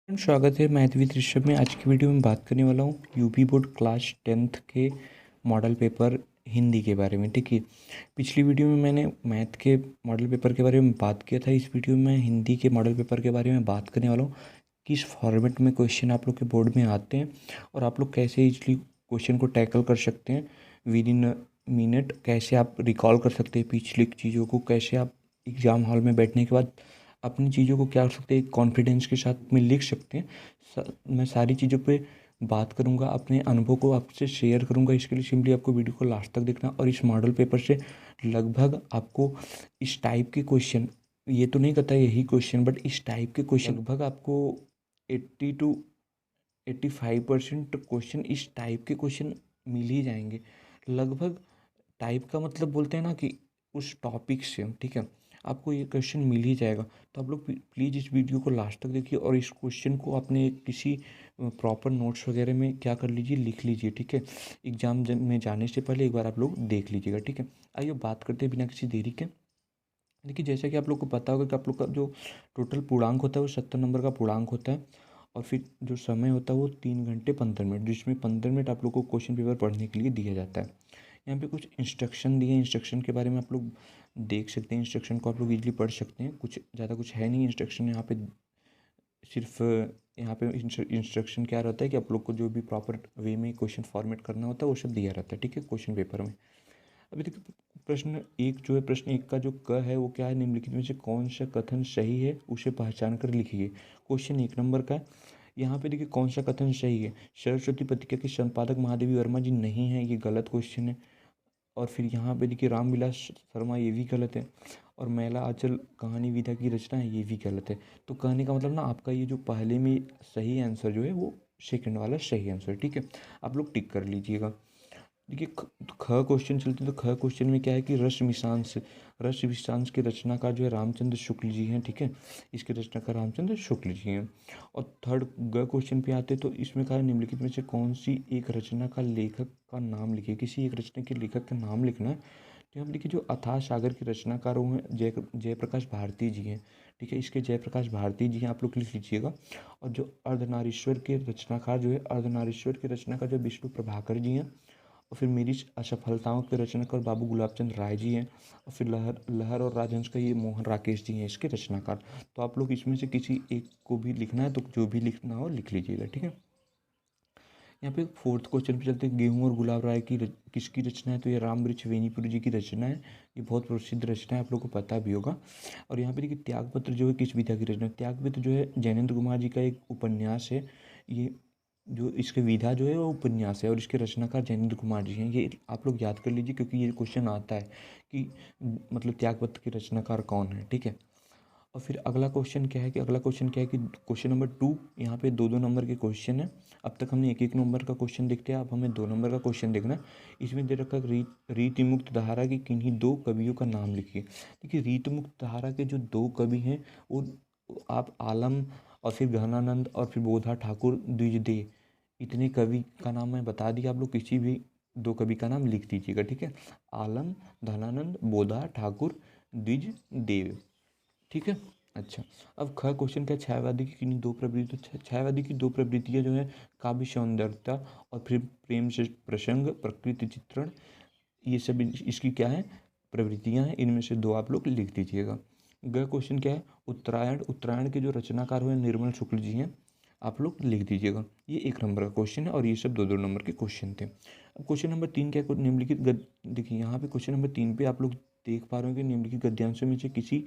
स्वागत है math with Rishabh में। आज की वीडियो में बात करने वाला हूँ यूपी बोर्ड क्लास 10th के मॉडल पेपर हिंदी के बारे में। ठीक है, पिछली वीडियो में मैंने मैथ के मॉडल पेपर के बारे में बात किया था। इस वीडियो में मैं हिंदी के मॉडल पेपर के बारे में बात करने वाला हूँ। किस फॉर्मेट में क्वेश्चन आप लोग के बोर्ड में आते हैं और आप लोग कैसे इजली क्वेश्चन को टैकल कर सकते हैं विद इन मिनट। कैसे आप रिकॉल कर सकते हैं पिछली चीज़ों को, कैसे आप एग्ज़ाम हॉल में बैठने के बाद अपनी चीज़ों को क्या कर सकते हैं, कॉन्फिडेंस के साथ में लिख सकते हैं। मैं सारी चीज़ों पे बात करूँगा, अपने अनुभव को आपसे शेयर करूँगा। इसके लिए सिंपली आपको वीडियो को लास्ट तक देखना और इस मॉडल पेपर से लगभग आपको इस टाइप के क्वेश्चन, ये तो नहीं कहता यही क्वेश्चन, बट इस टाइप के क्वेश्चन लगभग आपको 80 to 85% क्वेश्चन इस टाइप के क्वेश्चन मिल ही जाएंगे। लगभग टाइप का मतलब बोलते हैं ना कि उस टॉपिक से, ठीक है, आपको ये क्वेश्चन मिल ही जाएगा। तो आप लोग प्लीज़ इस वीडियो को लास्ट तक देखिए और इस क्वेश्चन को अपने किसी प्रॉपर नोट्स वगैरह में क्या कर लीजिए, लिख लीजिए। ठीक है, एग्जाम में जाने से पहले एक बार आप लोग देख लीजिएगा। ठीक है, आइए बात करते हैं बिना किसी देरी के। देखिए, जैसा कि आप लोग को पता होगा कि आप लोग का जो टोटल पूर्णांक होता है वो 70 नंबर का पूर्णांक होता है और फिर जो समय होता है वो 3 घंटे 15 मिनट, जिसमें 15 मिनट आप लोग को क्वेश्चन पेपर पढ़ने के लिए दिया जाता है। यहाँ पे कुछ इंस्ट्रक्शन दिए हैं, इंस्ट्रक्शन के बारे में आप लोग देख सकते हैं। इंस्ट्रक्शन को आप लोग इजीली पढ़ सकते हैं, कुछ ज़्यादा कुछ है नहीं इंस्ट्रक्शन यहाँ पे। सिर्फ यहाँ पे इंस्ट्रक्शन क्या रहता है कि आप लोग को जो भी प्रॉपर वे में क्वेश्चन फॉर्मेट करना होता है वो सब दिया रहता है। ठीक है, क्वेश्चन पेपर में अभी देखिए प्रश्न एक जो है, प्रश्न एक का जो क है वो क्या है, निम्नलिखित में से कौन सा कथन सही है उसे पहचान कर लिखिए। क्वेश्चन 1 नंबर का है। यहाँ पे देखिए कौन सा कथन सही है। सरस्वती पत्रिका के संपादक महादेवी वर्मा जी नहीं है, ये गलत क्वेश्चन है। और फिर यहाँ पे देखिए रामविलास शर्मा, ये भी गलत है। और मैला आंचल कहानी विधा की रचना है, ये भी गलत है। तो कहने का मतलब ना, आपका ये जो पहले में सही आंसर जो है वो सेकंड वाला सही आंसर है। ठीक है, आप लोग टिक कर लीजिएगा। देखिए ख क्वेश्चन चलते हैं, तो ख क्वेश्चन में क्या है कि रस विशांश के रचनाकार जो है रामचंद्र शुक्ल जी हैं। ठीक है, इसके रचनाकार रामचंद्र शुक्ल जी हैं। और थर्ड ग क्वेश्चन पे आते हैं, तो इसमें कहा है निम्नलिखित में से कौन सी एक रचना का लेखक का नाम लिखिए। किसी एक रचना के लेखक का नाम लिखना है। तो यहाँ पर देखिए जो अथाह सागर के रचनाकार वो हैं जयप्रकाश भारती जी हैं। ठीक है, इसके जयप्रकाश भारती जी हैं, आप लोग लिख लीजिएगा। और जो अर्धनारीश्वर के रचनाकार जो है, अर्धनारीश्वर के रचनाकार जो विष्णु प्रभाकर जी हैं। और फिर मेरी असफलताओं के रचनाकार बाबू गुलाबचंद राय जी हैं। और फिर लहर लहर और राजहंस का ये मोहन राकेश जी हैं इसके रचनाकार। तो आप लोग इसमें से किसी एक को भी लिखना है, तो जो भी लिखना हो लिख लीजिएगा। ठीक है, यहाँ पे फोर्थ क्वेश्चन पे चलते हैं। गेहूं और गुलाब राय की किसकी रचना है, तो ये राम वृक्ष वेनीपुर जी की रचना है। ये बहुत प्रसिद्ध रचना है, आप लोग को पता भी होगा। और यहाँ पे देखिए त्यागपत्र जो है किस विधा की रचना है। त्यागपत्र जो है जैनेन्द्र कुमार जी का एक उपन्यास है। ये जो इसके विधा जो है वो उपन्यास है और इसके रचनाकार जैनेन्द्र कुमार जी हैं। ये आप लोग याद कर लीजिए क्योंकि ये क्वेश्चन आता है कि मतलब त्यागपत्र के रचनाकार कौन है। ठीक है, और फिर अगला क्वेश्चन क्या है कि क्वेश्चन नंबर 2, यहाँ पे 2-2 नंबर के क्वेश्चन है। अब तक हमने 1-1 नंबर का क्वेश्चन देखते हैं, अब हमें 2 नंबर का क्वेश्चन देखना है। इसमें दे रखा है रीति मुक्त धारा की किन्हीं 2 कवियों का नाम लिखिए। देखिए रीति मुक्त धारा के जो 2 कवि हैं वो आप आलम और फिर घनानंद और फिर बोधा ठाकुर द्विजदेव, इतने कवि का नाम मैं बता दिया, आप लोग किसी भी 2 कवि का नाम लिख दीजिएगा। ठीक है, आलम, धनानंद, बोधा ठाकुर, द्विजदेव। ठीक है, अच्छा। अब ख क्वेश्चन क्या, छायावादी की किन्हीं 2 प्रवृत्ति, छायावादी की 2 प्रवृत्तियाँ जो है काव्य सौंदर्यता और फिर प्रेम से प्रसंग प्रकृति चित्रण, ये सब इसकी क्या है, प्रवृत्तियाँ हैं। इनमें से 2 आप लोग लिख दीजिएगा। ग क्वेश्चन क्या है, उत्तरायण, उत्तरायण के जो रचनाकार हुए निर्मल शुक्ल जी हैं, आप लोग लिख दीजिएगा। ये 1 नंबर का क्वेश्चन है और ये सब 2-2 नंबर के क्वेश्चन थे। अब क्वेश्चन नंबर 3 क्या है, निम्नलिखित देखिए यहाँ पे क्वेश्चन नंबर 3 पे आप लोग देख पा रहे हो कि निम्नलिखित गद्यांशों में से किसी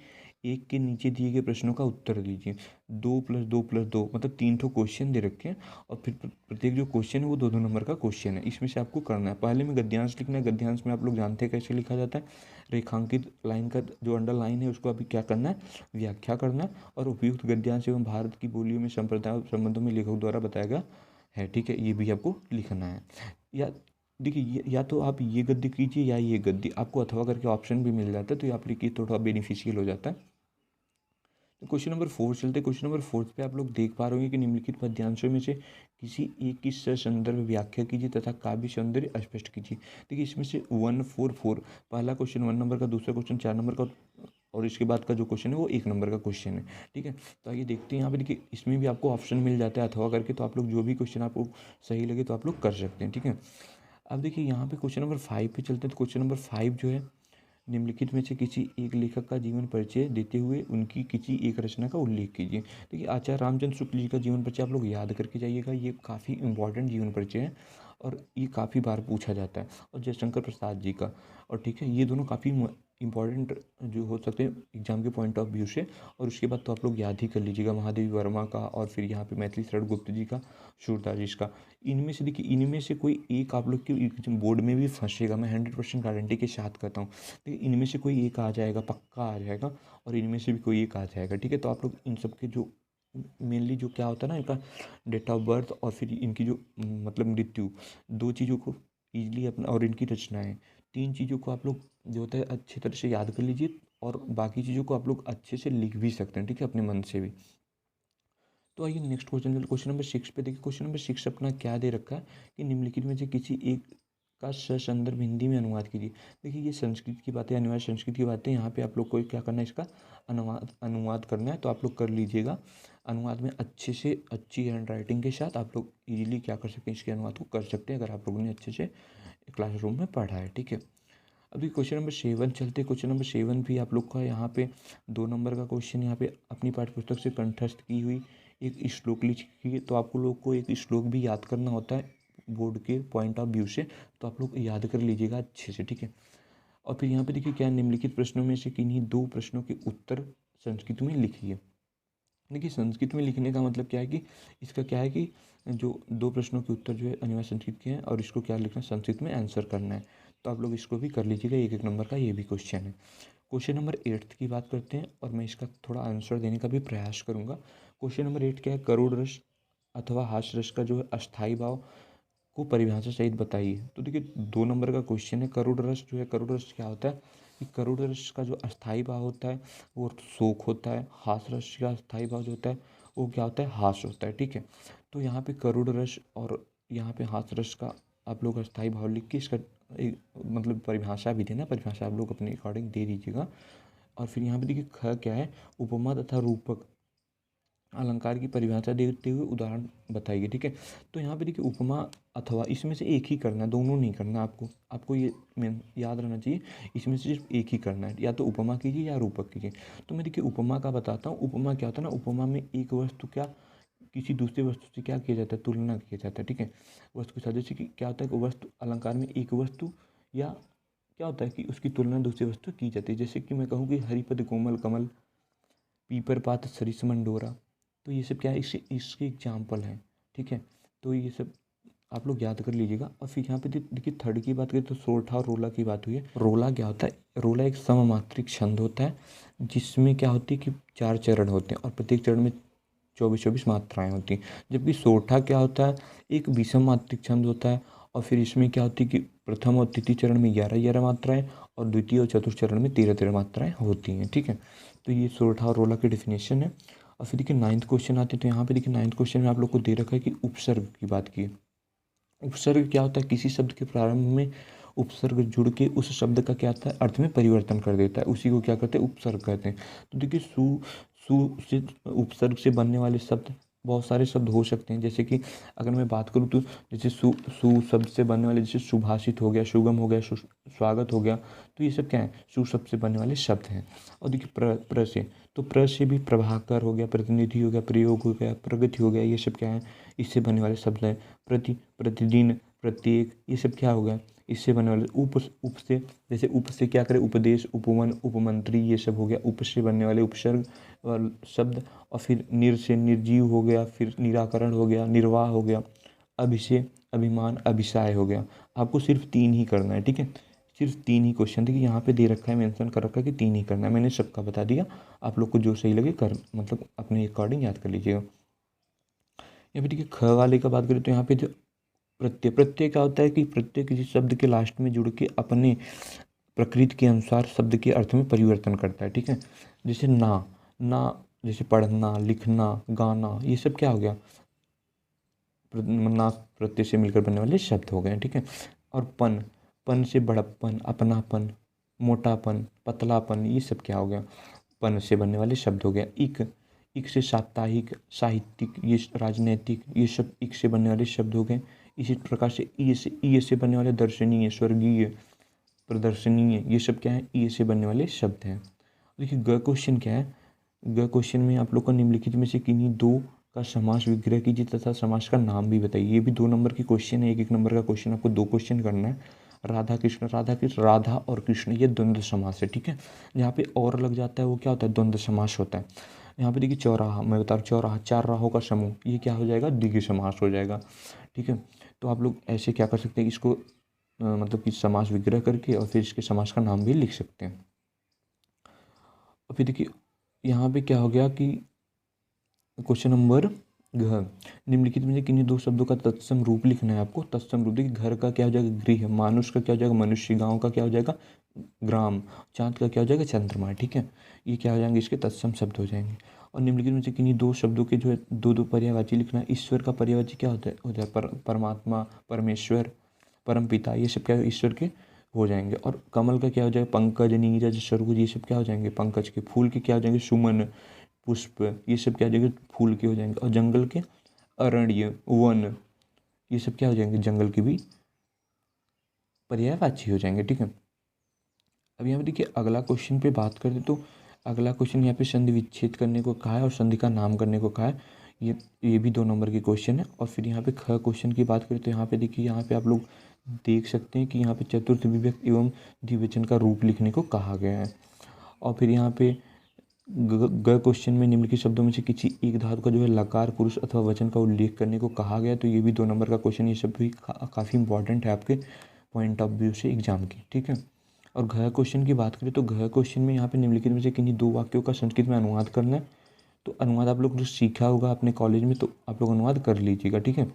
एक के नीचे दिए गए प्रश्नों का उत्तर दीजिए। 2+2+2 मतलब 3 ठो क्वेश्चन दे रखे हैं और फिर प्रत्येक जो क्वेश्चन है वो 2-2 नंबर का क्वेश्चन है। इसमें से आपको करना है, पहले में गद्यांश लिखना है। गद्यांश में आप लोग जानते हैं कैसे लिखा जाता है। रेखांकित लाइन का जो अंडरलाइन है उसको अभी क्या करना है, व्याख्या करना है। और उपयुक्त गद्यांश एवं भारत की बोलियों में संप्रदाय संबंधों में लेखक द्वारा बताया गया है। ठीक है, ये भी आपको लिखना है। या देखिए या तो आप ये गद्य कीजिए या ये गद्य, आपको अथवा करके ऑप्शन भी मिल जाता है, तो ये आप लिखिए, थोड़ा बेनिफिशियल हो जाता है। तो क्वेश्चन नंबर 4 चलते। क्वेश्चन नंबर 4 पे आप लोग देख पा रहे होंगे कि निम्नलिखित पद्यांशों में से किसी एक की संदर्भ व्याख्या कीजिए तथा काव्य सौंदर्य स्पष्ट कीजिए। देखिए इसमें से 1-4-4, पहला क्वेश्चन 1 नंबर का, दूसरा क्वेश्चन 4 नंबर का, और इसके बाद का जो क्वेश्चन है वो 1 नंबर का क्वेश्चन है, ठीक है। तो आइए देखते हैं यहाँ पे, देखिए इसमें भी आपको ऑप्शन मिल जाता है अथवा करके, तो आप लोग जो भी क्वेश्चन आपको सही लगे तो आप लोग कर सकते हैं, ठीक है। अब देखिए यहाँ पे क्वेश्चन नंबर 5 पे चलते हैं। तो क्वेश्चन नंबर 5 जो है, निम्नलिखित में से किसी एक लेखक का जीवन परिचय देते हुए उनकी किसी एक रचना का उल्लेख कीजिए। देखिए आचार्य रामचंद्र शुक्ल जी का जीवन परिचय आप लोग याद करके जाइएगा, ये काफ़ी इंपॉर्टेंट जीवन परिचय है और ये काफ़ी बार पूछा जाता है। और जयशंकर प्रसाद जी का, और ठीक है, ये दोनों काफ़ी इंपॉर्टेंट जो हो सकते हैं एग्जाम के पॉइंट ऑफ व्यू से। और उसके बाद तो आप लोग याद ही कर लीजिएगा महादेवी वर्मा का, और फिर यहाँ पे मैथिली शरण गुप्त जी का, सूरदास जी का। इनमें से देखिए, इनमें से कोई एक आप लोग के बोर्ड में भी फंसेगा, मैं 100% गारंटी के साथ कहता हूँ। देखिए इनमें से कोई एक आ जाएगा, पक्का आ जाएगा, और इनमें से भी कोई एक आ जाएगा, ठीक है। तो आप लोग इन सब के जो मेनली जो क्या होता है ना, इनका डेट ऑफ बर्थ और फिर इनकी जो मतलब मृत्यु, 2 चीज़ों को ईज़िली अपना, और इनकी रचनाएँ, 3 चीज़ों को आप लोग जो होता है अच्छी तरह से याद कर लीजिए, और बाकी चीज़ों को आप लोग अच्छे से लिख भी सकते हैं, ठीक है, अपने मन से भी। तो आइए नेक्स्ट क्वेश्चन, क्वेश्चन नंबर 6 पे देखिए। क्वेश्चन नंबर 6 अपना क्या दे रखा है कि निम्नलिखित में से किसी एक का ससंदर्भ हिंदी में अनुवाद कीजिए। देखिए ये संस्कृत की बातें, अनिवार्य संस्कृत की बातें, यहाँ पे आप लोग को क्या करना है, इसका अनुवाद करना है। तो आप लोग कर लीजिएगा अनुवाद में अच्छे से, अच्छी हैंड राइटिंग के साथ आप लोग इजीली क्या कर सकते हैं, इसके अनुवाद को कर सकते हैं, अगर आप लोगों ने अच्छे से क्लासरूम में पढ़ा है, ठीक है। अभी क्वेश्चन नंबर 7 चलते। क्वेश्चन नंबर 7 भी आप लोग का यहाँ पे 2 नंबर का क्वेश्चन, यहाँ पे अपनी पाठ्यपुस्तक से कंठस्थ की हुई एक श्लोक लिखिए। तो आपको लोग को एक श्लोक भी याद करना होता है बोर्ड के पॉइंट ऑफ व्यू से, तो आप लोग याद कर लीजिएगा अच्छे से, ठीक है। और फिर यहाँ पे देखिए क्या, निम्नलिखित प्रश्नों में से किन्हीं 2 प्रश्नों के उत्तर संस्कृत में लिखिए। देखिए संस्कृत में लिखने का मतलब क्या है कि इसका क्या है कि जो 2 प्रश्नों के उत्तर जो है अनिवार्य संस्कृत के हैं, और इसको क्या लिखना है, संस्कृत में आंसर करना है। तो आप लोग इसको भी कर लीजिएगा, 1-1 नंबर का ये भी क्वेश्चन है। क्वेश्चन नंबर 8 की बात करते हैं, और मैं इसका थोड़ा आंसर देने का भी प्रयास करूँगा। क्वेश्चन नंबर 8 क्या है, करुण रस अथवा हास्य रस का जो है अस्थाई भाव को परिभाषा सहित बताइए। तो देखिए 2 नंबर का क्वेश्चन है। करुण रस जो है, करुण रस क्या होता है कि करुण रस का जो अस्थाई भाव होता है वो शोक होता है। हास्य रस का अस्थाई भाव जो होता है वो क्या होता है, हास्य होता है, ठीक है। तो यहाँ पे करुण रस और यहाँ पे हास्य रस का आप लोग अस्थाई भाव लिख के इसका एक मतलब परिभाषा भी देना, परिभाषा आप लोग अपने अकॉर्डिंग दे दीजिएगा। और फिर यहाँ पे देखिए ख क्या है, उपमा तथा रूपक अलंकार की परिभाषा देते हुए उदाहरण बताइए, ठीक है। तो यहाँ पे देखिए उपमा अथवा, इसमें से एक ही करना है, दोनों नहीं करना आपको, आपको ये मेन याद रहना चाहिए, इसमें से सिर्फ एक ही करना है, या तो उपमा कीजिए या रूपक कीजिए। तो मैं देखिए उपमा का बताता हूँ। उपमा क्या होता है ना, उपमा में एक वस्तु क्या किसी दूसरे वस्तु से क्या किया जाता है, तुलना किया जाता है, ठीक है। वस्तु के साथ, जैसे कि क्या होता है कि वस्तु अलंकार में एक वस्तु या क्या होता है कि उसकी तुलना दूसरी वस्तु की जाती है। जैसे कि मैं कहूँ कि हरिपद कोमल कमल, पीपर पात सरिस मंडोरा, तो ये सब क्या है, इसके एग्जाम्पल हैं, ठीक है। तो ये सब आप लोग याद कर लीजिएगा। और फिर यहाँ पे देखिए थर्ड की बात करें तो सोरठा और रोला की बात हुई है। रोला क्या होता है, रोला एक सममात्रिक छंद होता है जिसमें क्या होती है कि 4 चरण होते हैं और प्रत्येक चरण में 24-24 मात्राएं होती हैं। जबकि सोरठा क्या होता है, एक विषम मात्रिक छंद होता है, और फिर इसमें क्या होती है कि प्रथम और तृतीय चरण में 11-11 मात्राएं, और द्वितीय और चतुर्थ चरण में 13-13 मात्राएं होती हैं, ठीक है। तो ये सोरठा और रोला की डेफिनेशन है। और फिर देखिए 9th क्वेश्चन आते हैं। तो यहाँ पे देखिए 9th क्वेश्चन में आप लोग को दे रखा है कि उपसर्ग की बात की। उपसर्ग क्या होता है, किसी शब्द के प्रारंभ में उपसर्ग जुड़ के उस शब्द का क्या होता है, अर्थ में परिवर्तन कर देता है, उसी को क्या कहते हैं, उपसर्ग कहते हैं। तो देखिए सु सु से उपसर्ग से बनने वाले शब्द बहुत सारे शब्द हो सकते हैं। जैसे कि अगर मैं बात करूँ तो जैसे सु शब्द से बनने वाले, जैसे सुभाषित हो गया, सुगम हो गया, स्वागत हो गया, तो ये सब क्या है, सु शब्द से बनने वाले शब्द हैं। और देखिए प्र से, तो प्र से भी प्रभाकर हो गया, प्रतिनिधि हो गया, प्रयोग हो गया, प्रगति हो गया, ये सब क्या है, इससे बनने वाले शब्द हैं। प्रतिदिन, प्रत्येक, ये सब क्या हो गया, इससे बनने वाले। उप से, जैसे उप से क्या करें, उपदेश, उपवन, उपमंत्री, ये सब हो गया उप से बनने वाले उपसर्ग और शब्द। और फिर निर से निर्जीव हो गया, फिर निराकरण हो गया, निर्वाह हो गया, अभिषेक, अभिमान, अभिसाय हो गया। आपको सिर्फ 3 ही करना है, ठीक है, सिर्फ 3 ही क्वेश्चन। देखिए यहाँ पे दे रखा है, मेंशन कर रखा है कि 3 ही करना है। मैंने सबका बता दिया, आप लोग को जो सही लगे कर मतलब अपने अकॉर्डिंग याद कर लीजिएगा। यहाँ पे देखिए ख वाले का बात करें तो यहाँ पे जो प्रत्यय, प्रत्यय क्या होता है कि प्रत्यय किसी शब्द के लास्ट में जुड़ के अपने प्रकृति के अनुसार शब्द के अर्थ में परिवर्तन करता है, ठीक है। जैसे ना, ना जैसे पढ़ना, लिखना, गाना, ये सब क्या हो गया, ना प्रत्यय से मिलकर बनने वाले शब्द हो गए, ठीक है। और पन, पन से बड़प्पन, अपनापन, मोटापन, पतलापन, ये सब क्या हो गया, पन से बनने वाले शब्द हो गया। इक से साप्ताहिक, साहित्यिक, ये राजनैतिक, ये सब इक से बनने वाले शब्द हो गए। इसी प्रकार से ई से बनने वाले दर्शनीय, स्वर्गीय, प्रदर्शनीय, ये सब क्या है, ई से बनने वाले शब्द हैं। देखिए ग क्वेश्चन क्या है, ग क्वेश्चन में आप लोग को निम्नलिखित में से किन्हीं दो का समास विग्रह कीजिए तथा समास का नाम भी बताइए। ये भी 2 नंबर की क्वेश्चन है, 1-1 नंबर का क्वेश्चन, आपको 2 क्वेश्चन करना है। राधा कृष्ण, राधा और कृष्ण, ये द्वंद्व समास है, ठीक है। यहाँ पे और लग जाता है वो क्या होता है, द्वंद्व समास होता है। यहाँ पे देखिए चौराहा, मैं बता रहा हूँ चौराहा, 4 राहों का समूह, ये क्या हो जाएगा, द्विगु समास हो जाएगा, ठीक है। तो आप लोग ऐसे क्या कर सकते हैं, इसको मतलब कि समास विग्रह करके और फिर इसके समास का नाम भी लिख सकते हैं। और फिर देखिए यहाँ पे क्या हो गया कि क्वेश्चन नंबर घ, निम्नलिखित में से किन्हीं दो शब्दों का तत्सम रूप लिखना है आपको। तत्सम रूप देखिए, घर का क्या हो जाएगा, गृह, मानुष का क्या हो जाएगा, मनुष्य, गांव का क्या हो जाएगा, ग्राम, चांद का क्या हो जाएगा, चंद्रमा, ठीक है। ये क्या हो जाएंगे, इसके तत्सम शब्द हो जाएंगे। और निम्नलिखित में से किन्हीं दो शब्दों के जो है दो पर्यायवाची लिखना है। ईश्वर का पर्यायवाची क्या होता है परमात्मा, परमेश्वर, परमपिता, ये सब क्या है, ईश्वर के हो जाएंगे। और कमल का क्या हो जाएगा, पंकज, नीरज, सरोज, ये सब क्या हो जाएंगे, पंकज के। फूल के क्या हो जाएंगे, सुमन, पुष्प, ये सब क्या हो जाएंगे, फूल के हो जाएंगे। और जंगल के अरण्य, वन, ये सब क्या हो जाएंगे, जंगल के भी पर्यायवाची हो जाएंगे, ठीक है। अब यहाँ पे देखिए अगला क्वेश्चन पे बात करें तो अगला क्वेश्चन यहाँ पे संधि विच्छेद करने को कहा है और संधि का नाम करने को कहा है। ये भी 2 नंबर की क्वेश्चन है। और फिर यहाँ पे ख क्वेश्चन की बात करें तो यहाँ पे देखिए, यहाँ पे आप लोग देख सकते हैं कि यहाँ पे चतुर्थ विभक्ति एवं द्विवचन का रूप लिखने को कहा गया है। और फिर यहाँ पे ग क्वेश्चन में निम्नलिखित शब्दों में से किसी एक धातु का जो है लकार, पुरुष अथवा वचन का उल्लेख करने को कहा गया। तो ये भी 2 नंबर का क्वेश्चन, ये सब भी काफ़ी इंपॉर्टेंट है आपके पॉइंट ऑफ व्यू से एग्जाम की, ठीक है। और घ क्वेश्चन की बात करें तो घ क्वेश्चन में यहाँ पे निम्नलिखित में से किन्हीं 2 वाक्यों का संस्कृत में अनुवाद करना है। तो अनुवाद आप लोग जो सीखा होगा अपने कॉलेज में, तो आप लोग अनुवाद कर लीजिएगा, ठीक है।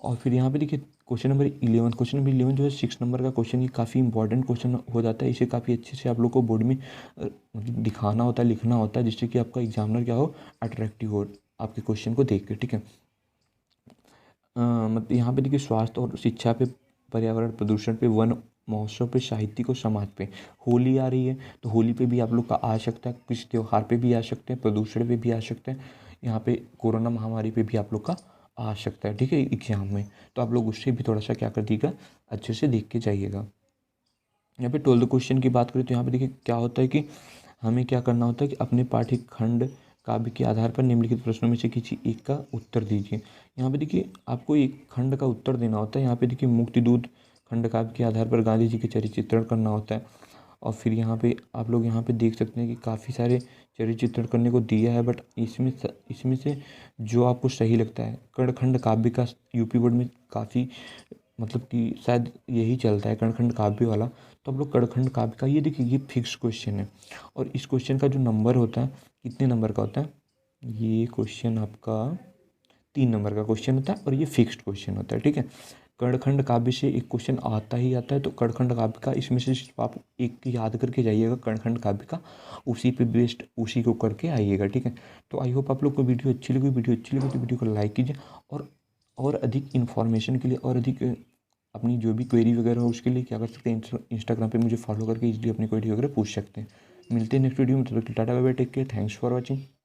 और फिर यहाँ पे देखिए क्वेश्चन नंबर 11 जो है 6 नंबर का क्वेश्चन, ये काफ़ी इंपॉर्टेंट क्वेश्चन हो जाता है। इसे काफ़ी अच्छे से आप लोग को बोर्ड में मतलब दिखाना होता है, लिखना होता है, जिससे कि आपका एग्जामिनर क्या हो, अट्रैक्टिव हो आपके क्वेश्चन को देख के, ठीक है। मतलब यहाँ पे देखिए स्वास्थ्य और शिक्षा पे, पर्यावरण प्रदूषण पे, वन महोत्सव पे, साहित्य और समाज पे। होली आ रही है तो होली पे भी आप लोग का आ सकता है, किसी त्यौहार पे भी आ सकते हैं, प्रदूषण पे भी आ सकते हैं, यहाँ पे कोरोना महामारी पे भी आप लोग का आ सकता है, ठीक है, एग्जाम में। तो आप लोग उससे भी थोड़ा सा क्या कर दीजिएगा, अच्छे से देख के जाइएगा। यहाँ पे 12 क्वेश्चन की बात करें तो यहाँ पे देखिए क्या होता है कि हमें क्या करना होता है कि अपने पाठ्यखंड काव्य के आधार पर निम्नलिखित प्रश्नों में से किसी एक का उत्तर दीजिए। यहाँ पे देखिए आपको एक खंड का उत्तर देना होता है। यहाँ पे देखिए मुक्तिदूत खंड काव्य के आधार पर गांधी जी के चरित्र चित्रण करना होता है। और फिर यहाँ पे आप लोग यहाँ पे देख सकते हैं कि काफ़ी सारे चरित्र चित्रण करने को दिया है, बट इसमें से जो आपको सही लगता है, कणखंड काव्य का यूपी बोर्ड में काफ़ी मतलब कि शायद यही चलता है, कणखंड काव्य वाला। तो आप लोग कणखंड काव्य का, ये देखिए ये फिक्स क्वेश्चन है। और इस क्वेश्चन का जो नंबर होता है, कितने नंबर का होता है, ये क्वेश्चन आपका 3 नंबर का क्वेश्चन होता है और ये फिक्स्ड क्वेश्चन होता है, ठीक है। कणखंड काव्य से एक क्वेश्चन आता ही आता है, तो कणखंड काव्य का इसमें से सिर्फ आप एक याद करके जाइएगा, कणखंड काव्य का, उसी पे बेस्ड उसी को करके आइएगा, ठीक है। तो आई होप आप लोग को वीडियो अच्छी लगी तो वीडियो को लाइक कीजिए। और अधिक इन्फॉर्मेशन के लिए और अधिक अपनी जो भी क्वेरी वगैरह हो उसके लिए क्या कर सकते हैं, इंस्टाग्राम पे मुझे फॉलो करके इजीली अपनी क्वेरी वगैरह पूछ सकते हैं। मिलते हैं नेक्स्ट वीडियो में, तो tata bye bye, take care, thanks for watching.